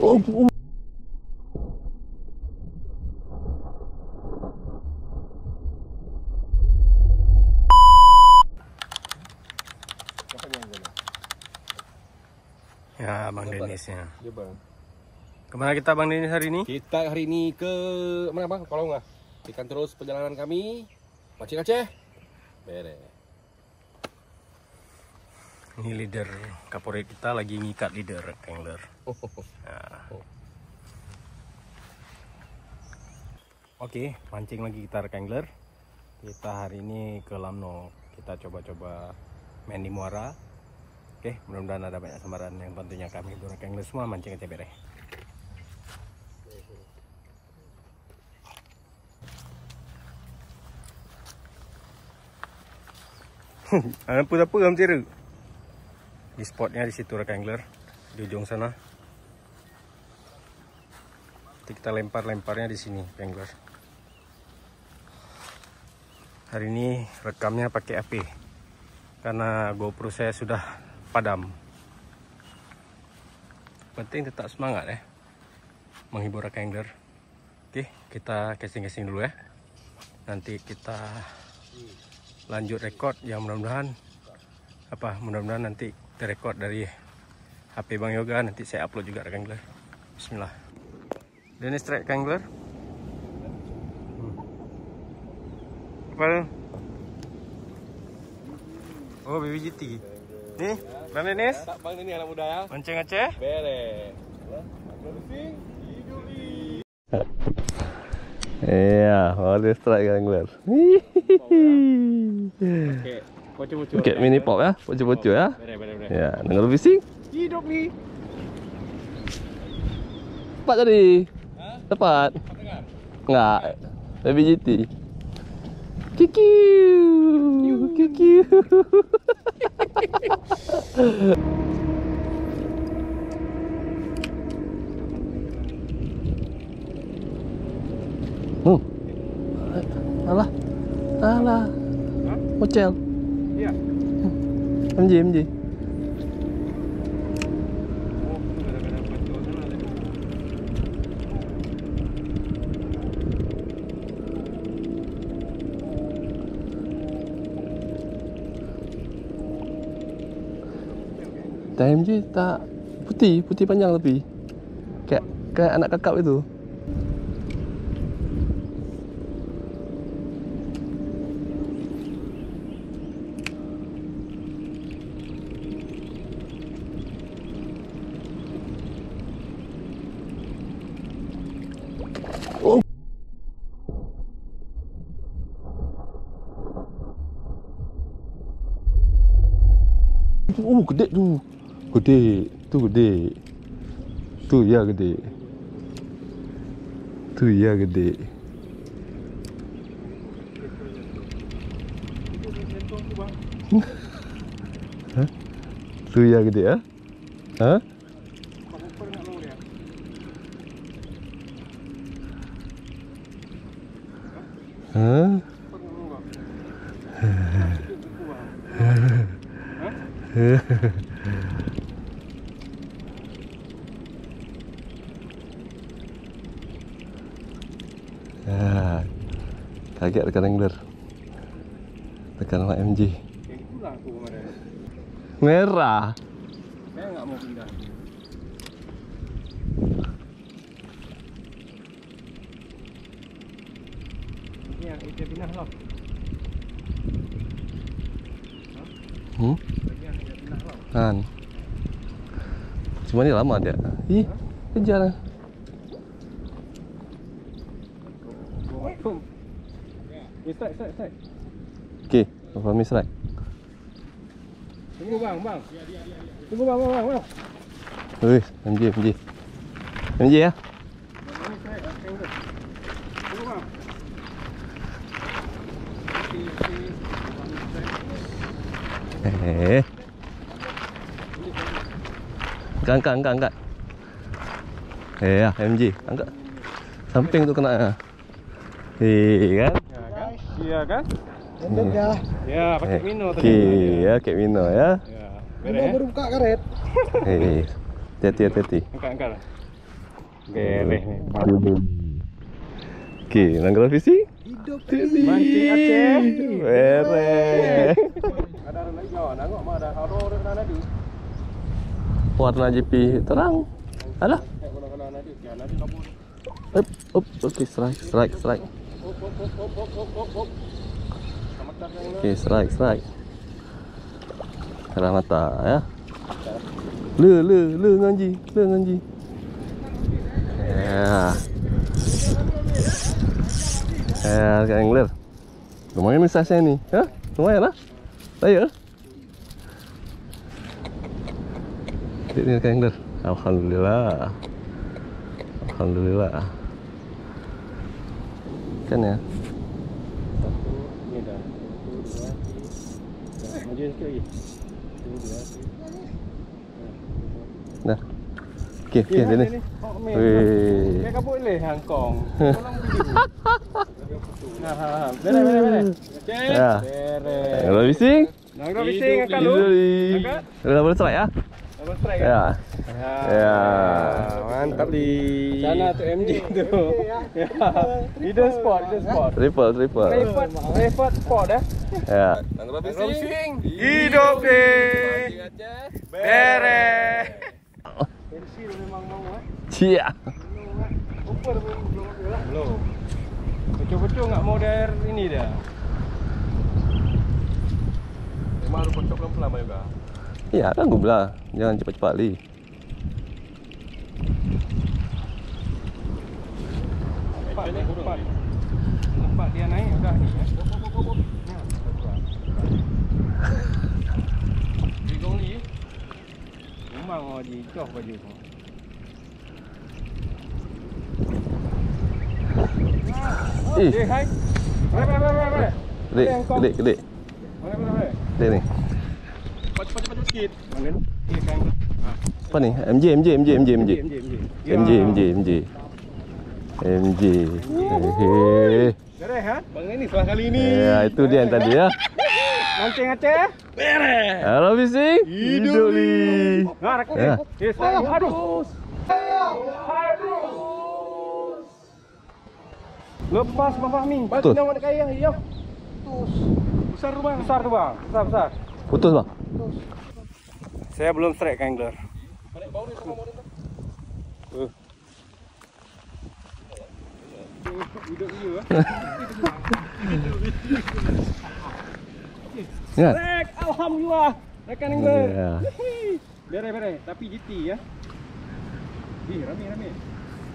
Oh. Ya, Bang Denisnya. Ya, Bang. Kemana kita Bang Denis hari ini? Kita hari ini ke mana Bang? Kalau nggak, ikan terus perjalanan kami mancing Aceh. Bere. Ini leader Kapolri kita lagi ngikat leader angler. Nah. Oke, mancing lagi kita angler. Kita hari ini ke Lamno. Kita coba-coba main di muara. Oke, mudah-mudahan ada banyak sambaran yang tentunya kami burung angler semua mancing Aceh Bere. Apa am tira. Di spotnya di situ rekan angler di ujung sana. Nanti kita lemparnya di sini angler. Hari ini rekamnya pakai HP karena GoPro saya sudah padam. Penting tetap semangat ya, menghibur rekan angler. Oke, kita casing-casing dulu ya. Nanti kita lanjut record yang mudah-mudahan nanti direkod dari HP Bang Yoga, nanti saya upload juga rekan angler. Bismillah. Denis strike angler. Apa? Oh, BBGT. Nih, Bang Denis. Bang ini anak muda ya. Mancing Aceh. Bere. Iya, boleh strike angler. Oke, mini pop ya, poco-poco ya. Bere. Ya, dengar bising. Hidup nih. Tepat tadi. Tepat. Enggak. BBGT. Kikiu. Alah. Mocel. Iya. MJ. TMJ tak putih panjang tapi kayak anak kakap itu. Oh, gede tuh. Gede. Tuh ya gede. Hah? Tuh ya gede ya? Hah? Hah? Ya, kaget rekan angler. Rekan sama MJ. Merah. Saya nggak mau pindah. Ini yang itu pindah loh. Kan. Cuma ini lama dia. Ih, kejar. Strike. Oke, apa strike? Tunggu bang. Tunggu bang. Wih, MJ ya. Tunggu bang. Angkat. Ya, MJ, angkat. Samping tuh kena. Iya kan? Iya kan? Ya. Ya, pakai Mino tadi. Oke, ya, kayak Mino ya. Ya. Baru buka karet. Hati-hati. Angkat. Beres nih. Oke, Nanggala fishing. Hidup Mancing Aceh. Beres. Ada lagi kawan, nangok mah ada haro ada nadi. Warna JP terang. Ada? Kena nadi, ya nadi kabur. Oke, strike. Oke, strike. Kerang mata ya. Le nganji. Ya, kayak angler. Lumayan nih size-nya nih. Hah? Lumayan lah. Ayo. Ini kayak angler. Alhamdulillah. Kan ya. Satu, ini dah. 1, 2, 3. Maju sikit lagi. 1, 2, 3. Dah. Okey, sini. Weh. Dia kabut leh hangkong. Tolong video. Beres. Okey. Ya. Beres. Kalau bising. Nangga bising akan lu. Angkat. Dah boleh strike ya? Double strike Ya. Ya. Mantap di sana tu MJ tu. Ya. Hidden spot. Triple. Repot spot dah. Ya. Nangga bising. Hidup deh. Beres. Pensil memang mau Cia. Upper belum. Betul enggak mau dari ini dah. Memang harus pocok pelan-pelan juga. Ya, tangguh lah. Jangan cepat-cepat li. Tempat dia naik udah ni ya. Digong ni. Memang di joh baju tu. Hai. Bre. Kedek. Bre. Kedek ni. Cepat sikit. Mana ni? Kan. Apa ni? MJ. Hehehe. Beres ha? Bang ini setelah kali ini. Ya, itu dia yang tadi ya. Mancing Aceh. Beres. Halo bising. Hidup li. Nah, rakuk. Ya. Aduh. Lepas Bang Fahmi. Betul. Bagi nak kaya. Ya. Besar tu bang. Besar. Putus bang. Saya belum strike angler. Balik bau ni sama bau ni. Hidup you ah. Ya. Strike, alhamdulillah. Rekan angler. Ya. Beres. Tapi GT ya. Rame.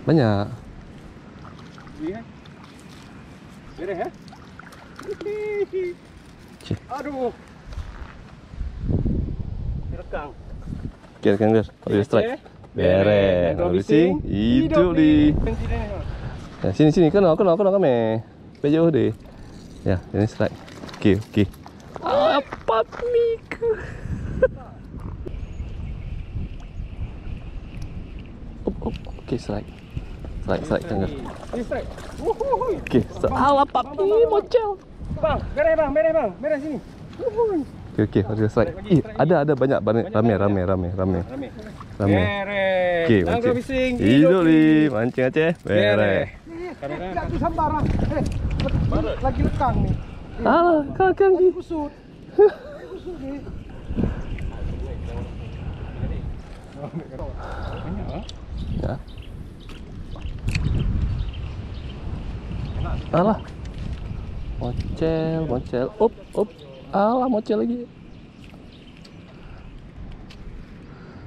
Banyak. Lihat. Beres ya. Cik. Aduh. Direkang. Oke, kan guys. Kalau strike. Beres. Halo bising. Hidup li. Ya, sini kena kami. Bejauh deh. Ya, ini strike. Oke. Apa miku? Oke, strike kan guys. Strike. Oke, apa ini mocel. Bang, beres sini. Oke, harus strike. Ih, ada banyak rame. Beres. Oke, Nangga mancing. bising. Hidup li, mancing Aceh. Beres. Jatuh sambaran. Lagi lekang nih. Alah, kakang di. Kusut ni. Ya. Alah. Mocel. Up. Alah, mocel lagi.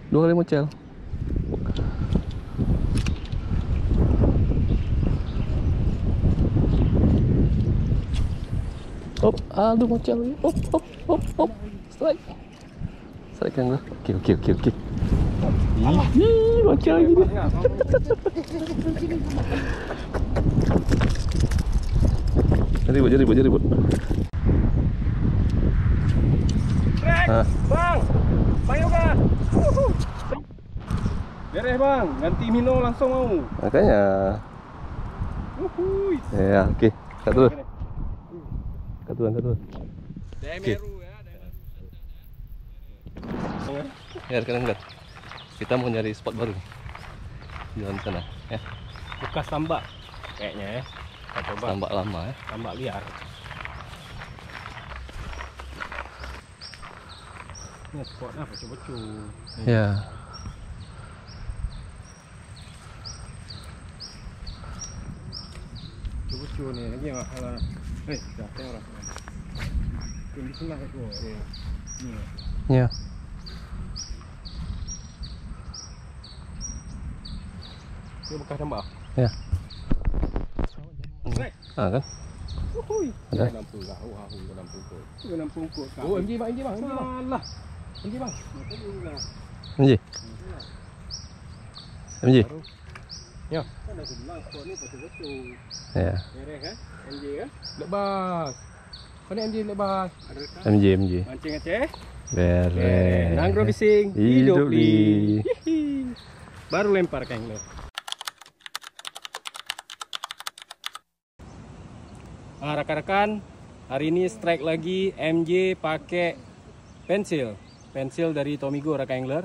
2 kali mocel. Aduh mocel lagi. Up. Strike kan lah. Oke. Ih, mocel lagi dia. Jadi ribut. Bang, Yoga. Beres bang, ganti Mino langsung mau. Makanya. Ya, oke. Kat dulu. Demeru ya, Ya, sekarang lihat. Kita mau nyari spot baru. Jalan sana ya. Bekas tambak kayaknya ya. Kita coba Tambak lama ya. tambak liar. Ini spot apa coba cu. Ya. Coba cu nih lagi enggak salah. Dah tengok. Ini sebelah aku. Ni. Ya. Ini bekas tambak. Ya. Right. Ah kan? Uhui. Ada? 60 lah. Oh, aku 60 kot. 60 kot. Oh, MJ bang, MJ bang. Salah. MJ bang. MJ. MJ. Ya. Kan aku bilang kot ni betul-betul. Ya. Mereh kan? MJ kan? Lepas. Mana MJ lepas? Adakah? MJ MJ. Mancing Aceh. Bere. Mangrove fishing. Hidup li. Hihi. Baru lempar kan lo. Rekan-rekan, hari ini strike lagi MJ pakai pensil dari Tomigo rekan angler.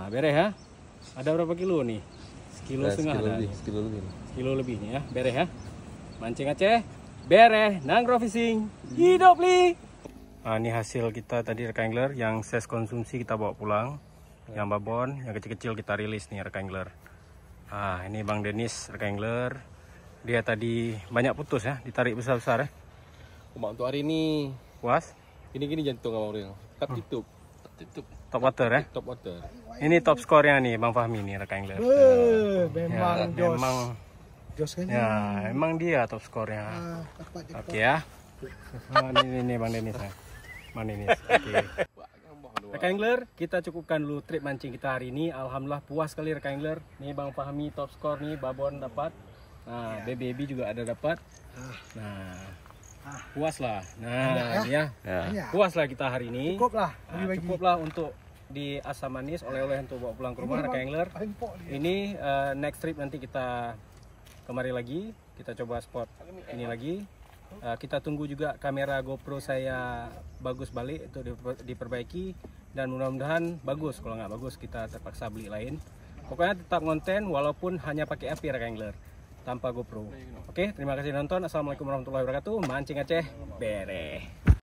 Beres ya. Ada berapa kilo nih? Sekilo setengah ada. Sekilo lebih. Sekilo lebih nih ya. Beres ya. Mancing Aceh. Beres. Mangrove fishing. Hidup li. Ini hasil kita tadi rekan angler yang ses konsumsi kita bawa pulang. Yang babon, yang kecil-kecil kita rilis nih rekan angler. Ini Bang Denis rekan angler. Dia tadi banyak putus ya, ditarik besar-besar ya. Umak untuk hari ini. Puas? Gini-gini jantung abang Ring. Tak tutup. Top water ya. Top water. Ini top skornya nih Bang Fahmi nih rekan angler. Memang jos. Memang Jos kan? ya, memang dia top skornya. Oke ya. Ini Bang Denis ya. Bang Denis. Oke. Rekan angler, kita cukupkan dulu trip mancing kita hari ini. Alhamdulillah puas sekali rekan angler. Nih Bang Fahmi top skor nih, babon dapat. Nah, baby juga ada dapat. Nah, puas lah. Nah, ya. Puas lah kita hari ini. Cukup lah. Cukup lah untuk di asam manis, oleh-oleh untuk bawa pulang ke rumah rekan angler. Ini next trip nanti kita kemari lagi. Kita coba spot ini lagi. Kita tunggu juga kamera GoPro saya bagus balik untuk diperbaiki. Dan mudah-mudahan bagus. Kalau nggak bagus kita terpaksa beli lain. Pokoknya tetap konten walaupun hanya pakai api rekan angler. Tanpa GoPro. Oke, terima kasih nonton. Assalamualaikum warahmatullahi wabarakatuh. Mancing Aceh, beres.